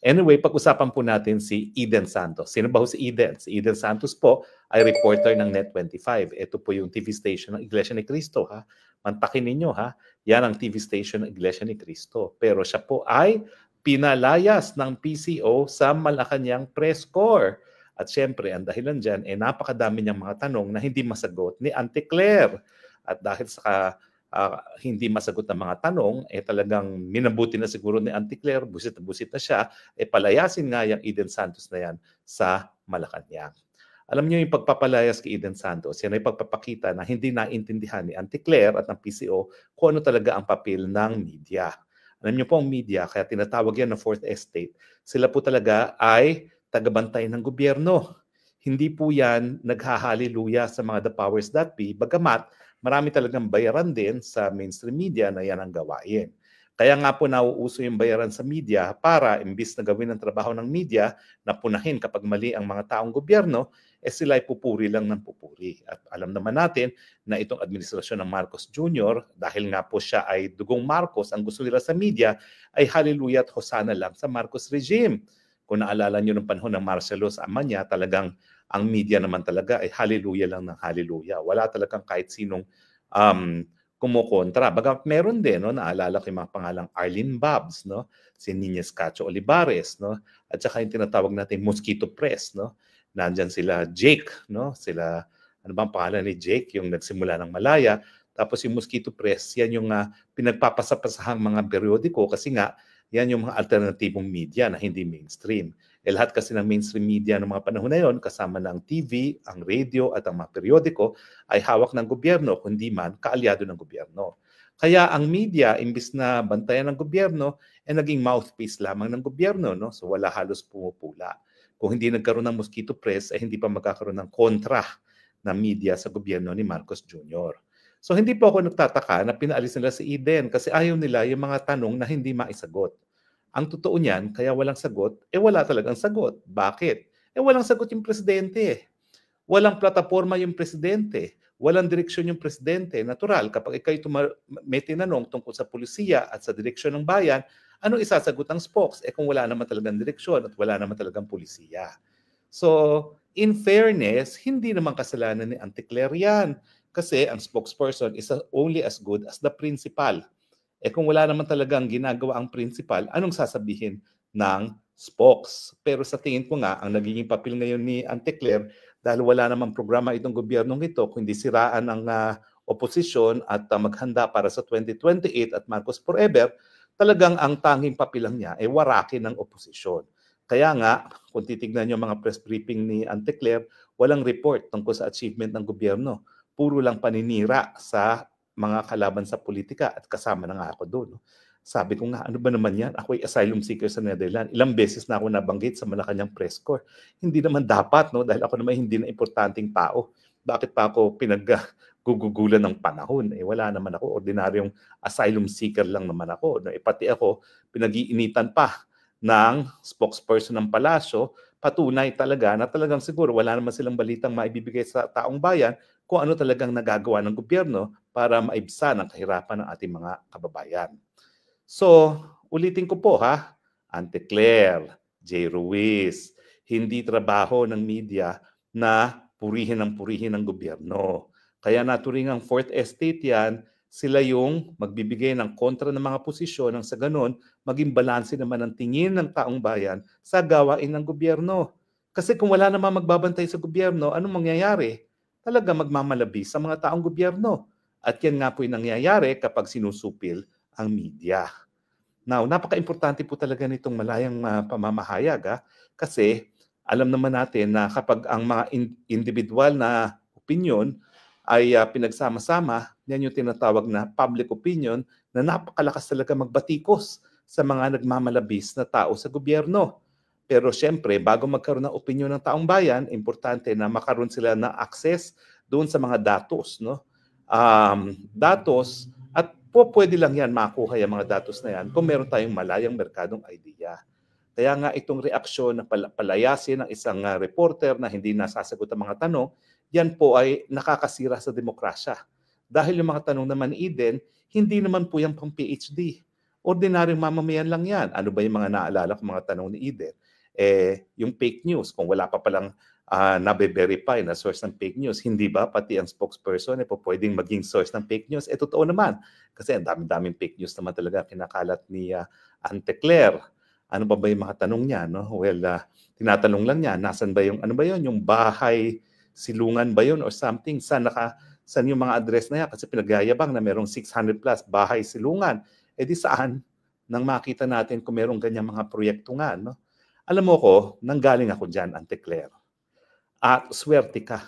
Anyway, pag-usapan po natin si Eden Santos. Sino ba ho si Eden? Si Eden Santos po ay reporter ng Net25. Ito po yung TV station ng Iglesia ni Cristo. Ha? Mantakin ninyo ha. Yan ang TV station ng Iglesia ni Cristo. Pero siya po ay pinalayas ng PCO sa Malacanang Press Corps. At syempre, ang dahilan dyan, napakadami niyang mga tanong na hindi masagot ni Auntie Claire. At dahil sa hindi masagot ng mga tanong, talagang minabuti na siguro ni Auntie Claire, busit na siya, palayasin nga yung Eden Santos na yan sa Malacanang. Alam niyo yung pagpapalayas kay Eden Santos, yan ay pagpapakita na hindi naintindihan ni Auntie Claire at ng PCO kung ano talaga ang papel ng media. Alam niyo po ang media, kaya tinatawag yan na Fourth Estate, sila po talaga ay tagabantay ng gobyerno. Hindi po yan naghahaliluya sa mga the powers that be, bagamat marami talagang bayaran din sa mainstream media na yan ang gawain. Kaya nga po nauuso yung bayaran sa media para imbis na gawin ang trabaho ng media na punahin kapag mali ang mga taong gobyerno, sila ay pupuri lang ng pupuri. At alam naman natin na itong administrasyon ng Marcos Jr., dahil nga po siya ay dugong Marcos, ang gusto nila sa media ay hallelujah at hosana lang sa Marcos regime. Kung naalala nyo ng panahon ng Marcelo sa ama niya, talagang ang media naman talaga ay hallelujah lang ng hallelujah. Wala talagang kahit sinong kumukontra. Baga meron din, no, naalala ko yung mga pangalang Arlene Babs, no, si Nines Cacho Olivares, no, at saka yung tinatawag natin Mosquito Press, no. Nandyan sila Jake, no, sila, ano bang pangalan ni Jake, yung nagsimula ng Malaya. Tapos yung Mosquito Press, yan yung pinagpapasapasahang mga periodiko kasi nga, yan yung mga alternatibong media na hindi mainstream. Lahat kasi ng mainstream media ng mga panahon na yon, kasama ng TV, ang radio at ang mga periodiko, ay hawak ng gobyerno, kundi man kaalyado ng gobyerno. Kaya ang media, imbis na bantayan ng gobyerno, naging mouthpiece lamang ng gobyerno. No? So wala halos pumupula. Kung hindi nagkaroon ng Mosquito Press, hindi pa magkakaroon ng kontra na media sa gobyerno ni Marcos Jr. So hindi po ako nagtataka na pinaalis nila si Eden kasi ayaw nila yung mga tanong na hindi maisagot. Ang totoo niyan, kaya walang sagot, wala talagang sagot. Bakit? Walang sagot yung presidente. Walang plataforma yung presidente. Walang direksyon yung presidente. Natural, kapag ikay may tinanong tungkol sa pulisiya at sa direksyon ng bayan, ano isasagot ng spokes? Kung wala naman talagang direksyon at wala naman talagang pulisiya. So, in fairness, hindi naman kasalanan ni Auntie Claire yan. Kasi ang spokesperson is only as good as the principal. Kung wala naman talagang ginagawa ang principal, anong sasabihin ng spokes? Pero sa tingin ko nga, ang nagiging papel ngayon ni Auntie Claire, dahil wala namang programa itong gobyernong ito, kundi siraan ang oposisyon at maghanda para sa 2028 at Marcos Forever, talagang ang tanging papel lang niya ay warakin ng oposisyon. Kaya nga, kung titignan niyo mga press briefing ni Auntie Claire, walang report tungkol sa achievement ng gobyerno. Puro lang paninira sa mga kalaban sa politika at kasama na nga ako doon. No? Sabi ko nga, ano ba naman yan? Ako ay asylum seeker sa Netherlands. Ilang beses na ako nabanggit sa Malacanang Press Corps. Hindi naman dapat, no? Dahil ako naman hindi na importanteng tao. Bakit pa ako pinaggugugulan ng panahon? Wala naman ako. Ordinaryong asylum seeker lang naman ako. No? Pati ako, pinag-iinitan pa ng spokesperson ng palasyo, patunay talaga na talagang siguro wala naman silang balitang maibibigay sa taong bayan kung ano talagang nagagawa ng gobyerno para maibsan ang kahirapan ng ating mga kababayan. So, ulitin ko po ha, Auntie Claire, J. Ruiz, hindi trabaho ng media na purihin ng gobyerno. Kaya naturingang Fourth Estate yan, sila yung magbibigay ng kontra ng mga posisyon nang sa ganon, maging balanse naman ang tingin ng taong bayan sa gawain ng gobyerno. Kasi kung wala namang magbabantay sa gobyerno, anong mangyayari? Talaga magmamalabi sa mga taong gobyerno. At yan nga po yung nangyayari kapag sinusupil ang media. Now, napaka-importante po talaga nitong malayang pamamahayag kasi alam naman natin na kapag ang mga individual na opinion ay pinagsama-sama, yan yung tinatawag na public opinion na napakalakas talaga magbatikos sa mga nagmamalabis na tao sa gobyerno. Pero syempre, bago magkaroon ng opinion ng taong bayan, importante na makaroon sila ng access doon sa mga datos. No? Datos, at pwede lang yan makuha yung mga datos na yan kung meron tayong malayang merkadong idea. Kaya nga itong reaksyon na palayasin ng isang reporter na hindi nasasagot ang mga tanong, yan po ay nakakasira sa demokrasya. Dahil yung mga tanong naman Eden, hindi naman po yan pang PhD. Ordinaryong mamamayan lang yan. Ano ba yung mga naalala ko mga tanong ni Eden? Yung fake news, kung wala pa palang nabe-verify na source ng fake news, hindi ba pati ang spokesperson pwedeng maging source ng fake news? Totoo naman. Kasi ang dami-daming fake news naman talaga kinakalat ni Ante Claire. Ano ba yung mga tanong niya? No? Well, tinatanong lang niya, nasan ba yung, ano ba yun? Yung bahay, silungan ba yun or something? Saan yung mga address na yan? Kasi pinagyayabang na merong 600 plus bahay, silungan. Di saan? Nang makita natin kung merong ganyang mga proyekto nga. No? Alam mo ko, nanggaling ako dyan, Ante Claire. At swerte ka.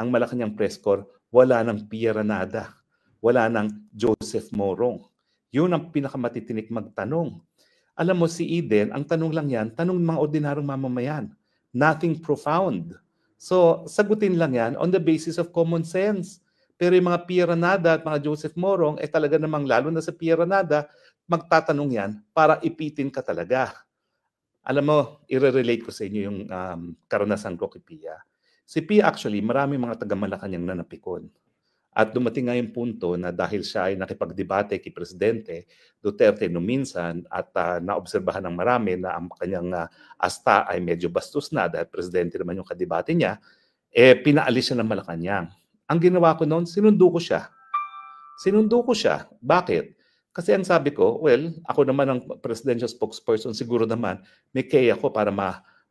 Ang Malacanang press corps, wala ng Pierre Nada. Wala ng Joseph Morong. Yun ang pinakamatitinik magtanong. Alam mo si Eden, ang tanong lang yan, tanong ng mga ordinaryong mamamayan. Nothing profound. So, sagutin lang yan on the basis of common sense. Pero yung mga Pierre Nada at mga Joseph Morong, talaga namang lalo na sa Pierre Nada, magtatanong yan para ipitin ka talaga. Alam mo, i-relate ko sa inyo yung karanasan ko kay Pia. Si Pia actually, marami mga taga-Malacanang na napikon. At dumating nga yung punto na dahil siya ay nakipagdebate kay Presidente Duterte noong minsan at naobserbahan ng marami na ang kanyang asta ay medyo bastos na dahil Presidente naman yung kadebate niya, pinaalis siya ng Malacanang. Ang ginawa ko noon, sinundo ko siya. Bakit? Kasi ang sabi ko, well, ako naman ang presidential spokesperson, siguro naman may kaya ko para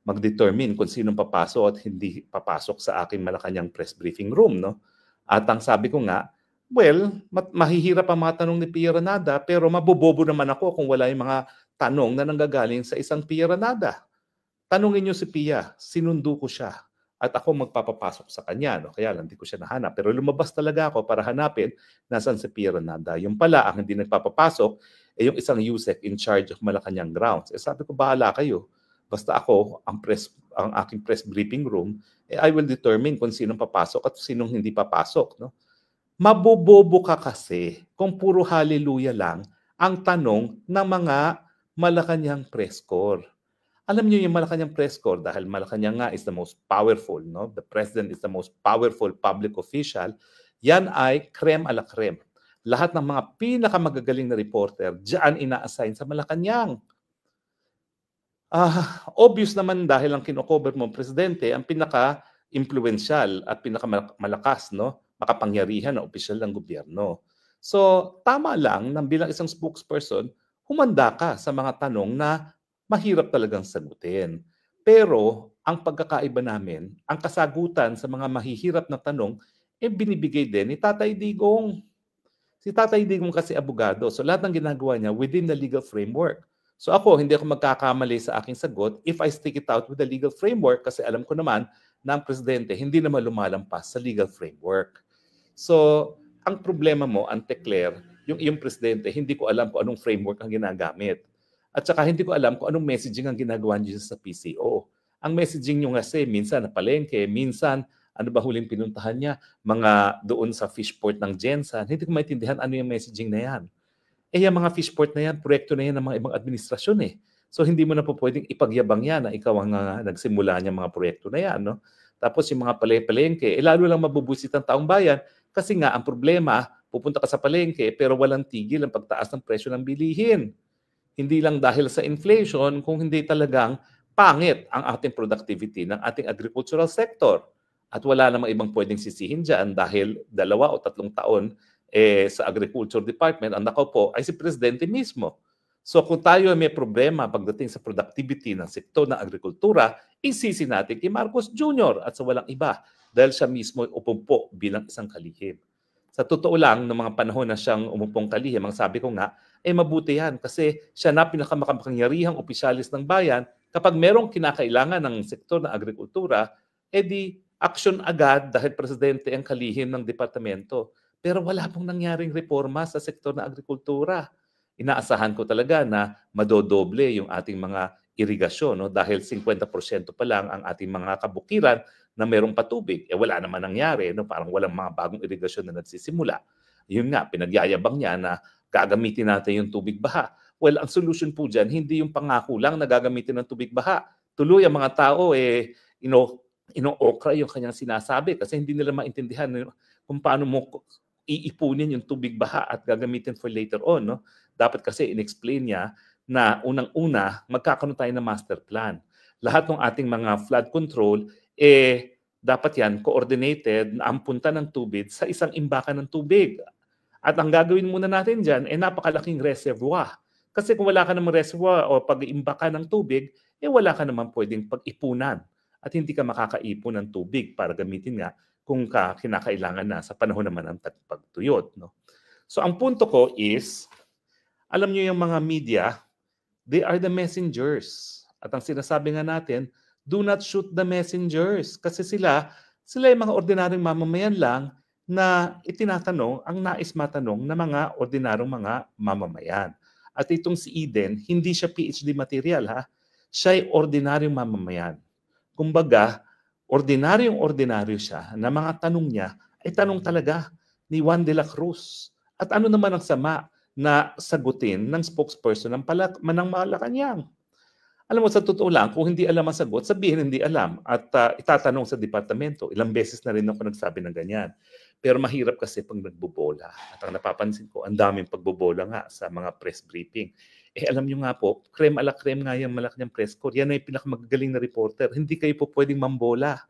mag-determine kung sinong papasok at hindi papasok sa aking Malacanang press briefing room, no? At ang sabi ko nga, well, mahihirap ang mga tanong ni Pierre Nada, pero mabobobo naman ako kung wala yung mga tanong na nanggagaling sa isang Pierre Nada. Tanungin niyo si Pia, sinundo ko siya at ako magpapapasok sa kanya. No? Kaya lang, hindi ko siya nahanap. Pero lumabas talaga ako para hanapin nasan si Pierre Nada. Yung pala, ang hindi nagpapapasok, yung isang USEC in charge of Malacanang grounds. Sabi ko, bahala kayo. Basta ako, ang aking press briefing room, I will determine kung sinong papasok at sinong hindi papasok. No? Mabobobo ka kasi kung puro hallelujah lang ang tanong ng mga Malacanang press corps. Alam niyo yung Malacanang press corps dahil Malacanang nga is the most powerful, no? The president is the most powerful public official. Yan ay creme a la creme. Lahat ng mga pinakamagagaling na reporter diyan ina-assign sa Malacanang. Obvious naman dahil ang kino-cover mo presidente ang pinaka-influential at pinakamalakas, no? Makapangyarihan na opisyal ng gobyerno. So, tama lang na bilang isang spokesperson, humanda ka sa mga tanong na mahirap talagang sagutin. Pero, ang pagkakaiba namin, ang kasagutan sa mga mahihirap na tanong, binibigay din ni Tatay Digong. Si Tatay Digong kasi abogado. So, lahat ng ginagawa niya within the legal framework. So ako, hindi ako magkakamali sa aking sagot if I stick it out with the legal framework kasi alam ko naman na ang presidente hindi naman lumalampas sa legal framework. So, ang problema mo, Ante Claire, yung iyong presidente, hindi ko alam kung anong framework ang ginagamit. At saka hindi ko alam kung anong messaging ang ginagawa niyo sa PCO. Ang messaging niyo kasi minsan na palengke, minsan ano ba huling pinuntahan niya? Mga doon sa fishport ng Jensen. Hindi ko maintindihan ano yung messaging na yan. Yung mga fishport na yan, proyekto na yan ng mga ibang administrasyon eh. So hindi mo na po pwedeng ipagyabang yan na ikaw ang nagsimula niya mga proyekto na yan. No? Tapos yung mga palengke, lalo lang mabubusit ang taong bayan kasi nga ang problema, pupunta ka sa palengke pero walang tigil ang pagtaas ng presyo ng bilihin. Hindi lang dahil sa inflation, kung hindi talagang pangit ang ating productivity ng ating agricultural sector. At wala namang ibang pwedeng sisihin dyan dahil 2 o 3 taon sa Agriculture Department, ang nakaupo ay si Presidente mismo. So kung tayo may problema pagdating sa productivity ng sektor ng agrikultura, isisi natin kay Marcos Jr. at sa walang iba dahil siya mismo upumpo bilang isang kalihim. Sa totoo lang, ng mga panahon na siyang umupong kalihim, ang sabi ko nga, mabuti yan kasi siya na pinakamakapangyarihang opisyalis ng bayan. Kapag merong kinakailangan ng sektor ng agrikultura, di action agad dahil Presidente ang kalihim ng departamento. Pero wala pong nangyaring reforma sa sektor ng agrikultura. Inaasahan ko talaga na madodoble yung ating mga irigasyon, no? Dahil 50% pa lang ang ating mga kabukiran na mayroong patubig. Wala naman nangyari, no? Parang walang mga bagong irigasyon na nagsisimula. Yun nga, pinagyayabang niya na gagamitin natin yung tubig baha. Well, ang solution po dyan, hindi yung pangako lang na gagamitin ng tubig baha. Tuloy ang mga tao, ino-okra yung kanyang sinasabi kasi hindi nila maintindihan kung paano mo iipunin yung tubig baha at gagamitin for later on, no? Dapat kasi in-explain niya na unang-una, magkakaroon tayo ng master plan. Lahat ng ating mga flood control, dapat yan coordinated na ang punta ng tubig sa isang imbakan ng tubig. At ang gagawin muna natin dyan, napakalaking reservoir. Kasi kung wala ka namang reservoir o pag-imbaka ng tubig, wala ka naman pwedeng pag-ipunan. At hindi ka makakaipon ng tubig para gamitin nga kung kinakailangan na sa panahon naman ng pagtuyot. No? So ang punto ko is, alam nyo yung mga media, they are the messengers. At ang sinasabi nga natin, do not shoot the messengers. Kasi sila yung mga ordinaryong mamamayan lang na itinatanong ang nais matanong na mga ordinaryong mga mamamayan. At itong si Eden, hindi siya PhD material ha. Siya ay ordinaryong mamamayan. Kumbaga, ordinaryo siya na mga tanong niya ay tanong talaga ni Juan de la Cruz. At ano naman ang sama na sagutin ng spokesperson ng Malacanang? Alam mo, sa totoo lang, kung hindi alam ang sagot, sabihin hindi alam at itatanong sa departamento. Ilang beses na rin ako nagsabi ng ganyan. Pero mahirap kasi pag nagbobola. At ang napapansin ko, ang daming pagbobola nga sa mga press briefing. Alam nyo nga po, creme ala creme nga yung Malacanang press corps. Yan ay pinakamagagaling na reporter. Hindi kayo po pwedeng mambola.